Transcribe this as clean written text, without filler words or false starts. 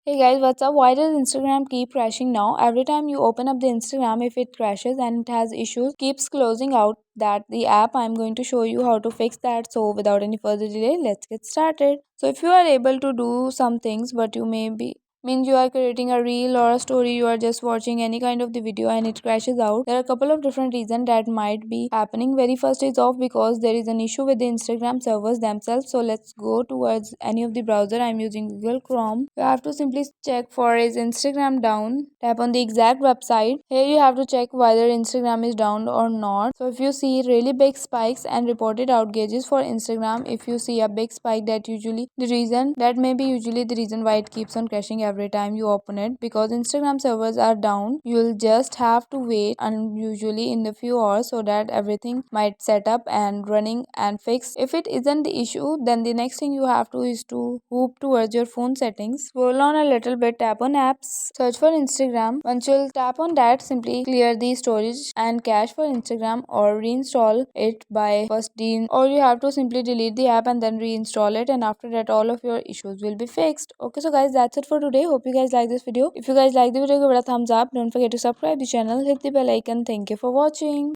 Hey guys, what's up? Why does Instagram keep crashing now? Every time you open up the Instagram, if it crashes and it has issues, keeps closing out that the app. I'm going to show you how to fix that. So without any further delay, let's get started. So if you are able to do some things, but you may be means you are creating a reel or a story, you are just watching any kind of the video and it crashes out. There are a couple of different reasons that might be happening. Very first is off because there is an issue with the Instagram servers themselves. So let's go towards any of the browser. I'm using Google Chrome. You have to simply check for is Instagram down. Tap on the exact website. Here you have to check whether Instagram is down or not. So if you see really big spikes and reported outages for Instagram, if you see a big spike, that may be usually the reason why it keeps on crashing every time you open it, because Instagram servers are down. You'll just have to wait and usually in the few hours so that everything might set up and running and fixed. If it isn't the issue, then the next thing you have to is to hoop towards your phone settings. Scroll on a little bit, tap on apps, search for Instagram. Once you'll tap on that, simply clear the storage and cache for Instagram or reinstall it by first or you have to simply delete the app and then reinstall it, and after that all of your issues will be fixed. Okay, so guys, that's it for today. Hope you guys like this video. If you guys like the video, give it a thumbs up. Don't forget to subscribe the channel, hit the bell icon. Thank you for watching.